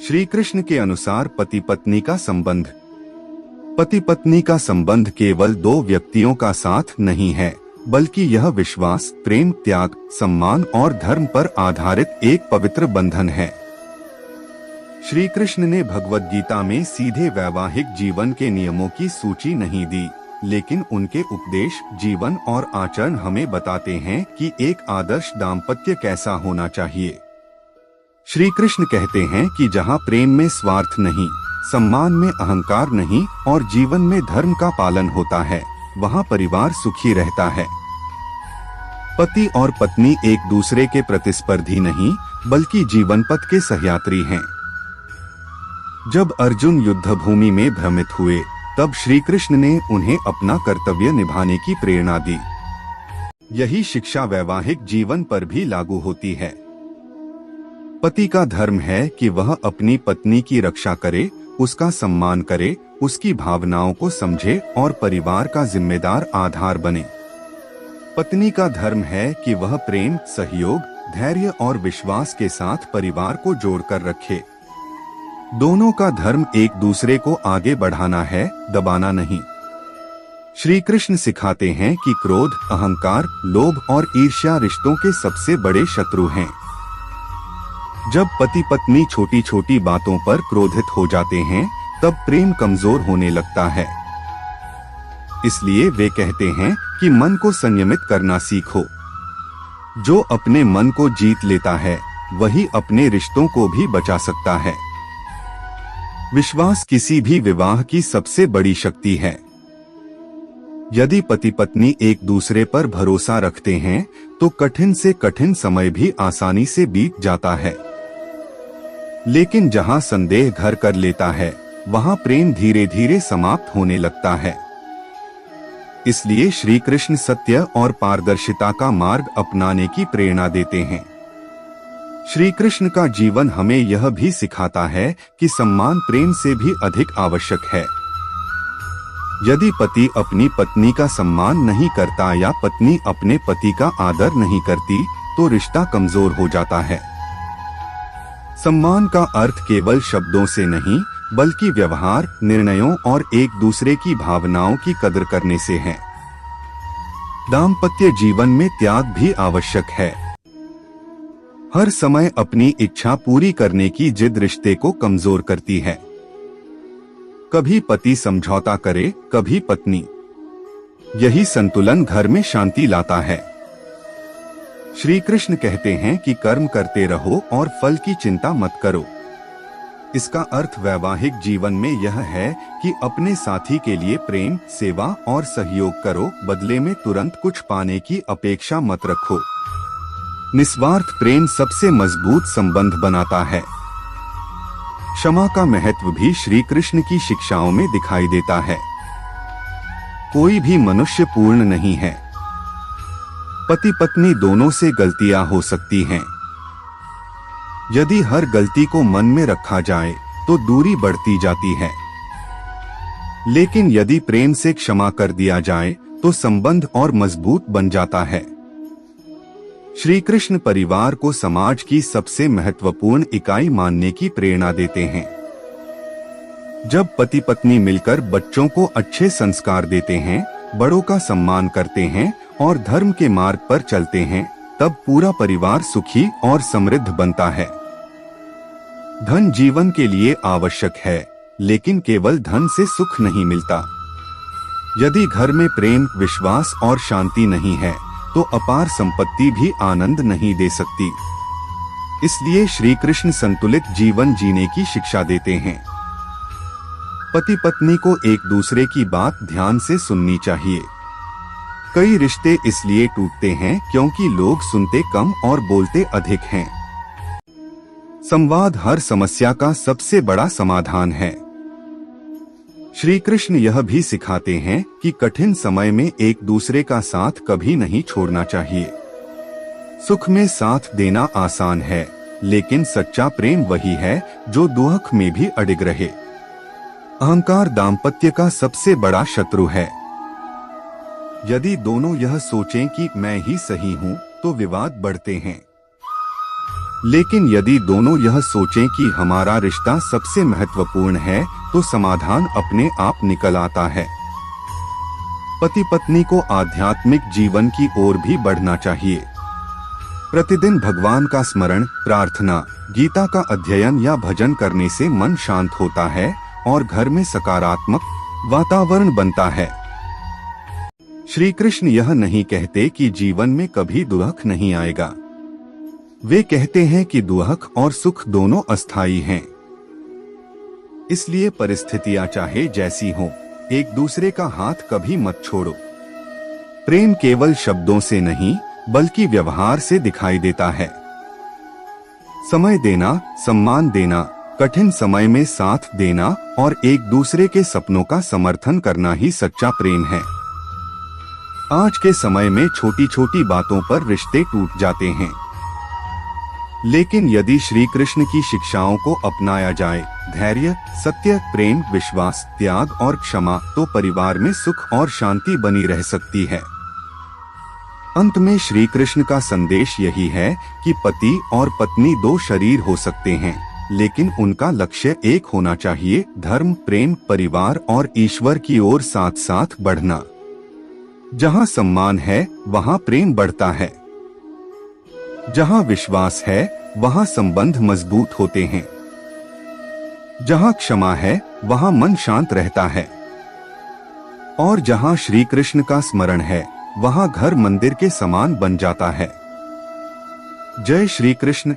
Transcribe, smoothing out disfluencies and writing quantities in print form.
श्री कृष्ण के अनुसार पति पत्नी का संबंध। पति पत्नी का संबंध केवल दो व्यक्तियों का साथ नहीं है, बल्कि यह विश्वास, प्रेम, त्याग, सम्मान और धर्म पर आधारित एक पवित्र बंधन है। श्री कृष्ण ने भगवद गीता में सीधे वैवाहिक जीवन के नियमों की सूची नहीं दी, लेकिन उनके उपदेश, जीवन और आचरण हमें बताते हैं कि एक आदर्श दाम्पत्य कैसा होना चाहिए। श्री कृष्ण कहते हैं कि जहाँ प्रेम में स्वार्थ नहीं, सम्मान में अहंकार नहीं और जीवन में धर्म का पालन होता है, वहाँ परिवार सुखी रहता है। पति और पत्नी एक दूसरे के प्रतिस्पर्धी नहीं, बल्कि जीवन पथ के सहयात्री हैं। जब अर्जुन युद्ध भूमि में भ्रमित हुए, तब श्री कृष्ण ने उन्हें अपना कर्तव्य निभाने की प्रेरणा दी। यही शिक्षा वैवाहिक जीवन पर भी लागू होती है। पति का धर्म है कि वह अपनी पत्नी की रक्षा करे, उसका सम्मान करे, उसकी भावनाओं को समझे और परिवार का जिम्मेदार आधार बने। पत्नी का धर्म है कि वह प्रेम, सहयोग, धैर्य और विश्वास के साथ परिवार को जोड़कर रखे। दोनों का धर्म एक दूसरे को आगे बढ़ाना है, दबाना नहीं। श्री कृष्ण सिखाते हैं कि क्रोध, अहंकार, लोभ और ईर्ष्या रिश्तों के सबसे बड़े शत्रु हैं। जब पति पत्नी छोटी छोटी बातों पर क्रोधित हो जाते हैं, तब प्रेम कमजोर होने लगता है। इसलिए वे कहते हैं कि मन को संयमित करना सीखो। जो अपने मन को जीत लेता है, वही अपने रिश्तों को भी बचा सकता है। विश्वास किसी भी विवाह की सबसे बड़ी शक्ति है। यदि पति पत्नी एक दूसरे पर भरोसा रखते हैं, तो कठिन से कठिन समय भी आसानी से बीत जाता है। लेकिन जहां संदेह घर कर लेता है, वहां प्रेम धीरे धीरे समाप्त होने लगता है। इसलिए श्री कृष्ण सत्य और पारदर्शिता का मार्ग अपनाने की प्रेरणा देते हैं। श्री कृष्ण का जीवन हमें यह भी सिखाता है कि सम्मान प्रेम से भी अधिक आवश्यक है। यदि पति अपनी पत्नी का सम्मान नहीं करता या पत्नी अपने पति का आदर नहीं करती, तो रिश्ता कमजोर हो जाता है। सम्मान का अर्थ केवल शब्दों से नहीं, बल्कि व्यवहार, निर्णयों और एक दूसरे की भावनाओं की कदर करने से है। दाम्पत्य जीवन में त्याग भी आवश्यक है। हर समय अपनी इच्छा पूरी करने की जिद रिश्ते को कमजोर करती है। कभी पति समझौता करे, कभी पत्नी। यही संतुलन घर में शांति लाता है। श्री कृष्ण कहते हैं कि कर्म करते रहो और फल की चिंता मत करो। इसका अर्थ वैवाहिक जीवन में यह है कि अपने साथी के लिए प्रेम, सेवा और सहयोग करो, बदले में तुरंत कुछ पाने की अपेक्षा मत रखो। निस्वार्थ प्रेम सबसे मजबूत संबंध बनाता है। क्षमा का महत्व भी श्री कृष्ण की शिक्षाओं में दिखाई देता है। कोई भी मनुष्य पूर्ण नहीं है। पति पत्नी दोनों से गलतियां हो सकती हैं। यदि हर गलती को मन में रखा जाए, तो दूरी बढ़ती जाती है। लेकिन यदि प्रेम से क्षमा कर दिया जाए, तो संबंध और मजबूत बन जाता है। श्री कृष्ण परिवार को समाज की सबसे महत्वपूर्ण इकाई मानने की प्रेरणा देते हैं। जब पति पत्नी मिलकर बच्चों को अच्छे संस्कार देते हैं, बड़ों का सम्मान करते हैं और धर्म के मार्ग पर चलते हैं, तब पूरा परिवार सुखी और समृद्ध बनता है। धन जीवन के लिए आवश्यक है, लेकिन केवल धन से सुख नहीं मिलता। यदि घर में प्रेम, विश्वास और शांति नहीं है, तो अपार संपत्ति भी आनंद नहीं दे सकती। इसलिए श्री कृष्ण संतुलित जीवन जीने की शिक्षा देते हैं। पति पत्नी को एक दूसरे की बात ध्यान से सुननी चाहिए। कई रिश्ते इसलिए टूटते हैं क्योंकि लोग सुनते कम और बोलते अधिक हैं। संवाद हर समस्या का सबसे बड़ा समाधान है। श्री कृष्ण यह भी सिखाते हैं कि कठिन समय में एक दूसरे का साथ कभी नहीं छोड़ना चाहिए। सुख में साथ देना आसान है, लेकिन सच्चा प्रेम वही है जो दुख में भी अडिग रहे। अहंकार दाम्पत्य का सबसे बड़ा शत्रु है। यदि दोनों यह सोचें कि मैं ही सही हूँ, तो विवाद बढ़ते हैं। लेकिन यदि दोनों यह सोचें कि हमारा रिश्ता सबसे महत्वपूर्ण है, तो समाधान अपने आप निकल आता है। पति पत्नी को आध्यात्मिक जीवन की ओर भी बढ़ना चाहिए। प्रतिदिन भगवान का स्मरण, प्रार्थना, गीता का अध्ययन या भजन करने से मन शांत होता है और घर में सकारात्मक वातावरण बनता है। श्री कृष्ण यह नहीं कहते कि जीवन में कभी दुख नहीं आएगा। वे कहते हैं कि दुख और सुख दोनों अस्थायी हैं। इसलिए परिस्थितियां चाहे जैसी हों, एक दूसरे का हाथ कभी मत छोड़ो। प्रेम केवल शब्दों से नहीं, बल्कि व्यवहार से दिखाई देता है। समय देना, सम्मान देना, कठिन समय में साथ देना और एक दूसरे के सपनों का समर्थन करना ही सच्चा प्रेम है। आज के समय में छोटी छोटी बातों पर रिश्ते टूट जाते हैं, लेकिन यदि श्री कृष्ण की शिक्षाओं को अपनाया जाए, धैर्य, सत्य, प्रेम, विश्वास, त्याग और क्षमा, तो परिवार में सुख और शांति बनी रह सकती है। अंत में श्री कृष्ण का संदेश यही है कि पति और पत्नी दो शरीर हो सकते हैं, लेकिन उनका लक्ष्य एक होना चाहिए: धर्म, प्रेम, परिवार और ईश्वर की ओर साथ साथ बढ़ना। जहाँ सम्मान है, वहाँ प्रेम बढ़ता है। जहाँ विश्वास है, वहाँ संबंध मजबूत होते हैं। जहाँ क्षमा है, वहाँ मन शांत रहता है। और जहाँ श्री कृष्ण का स्मरण है, वहाँ घर मंदिर के समान बन जाता है। जय श्री कृष्ण।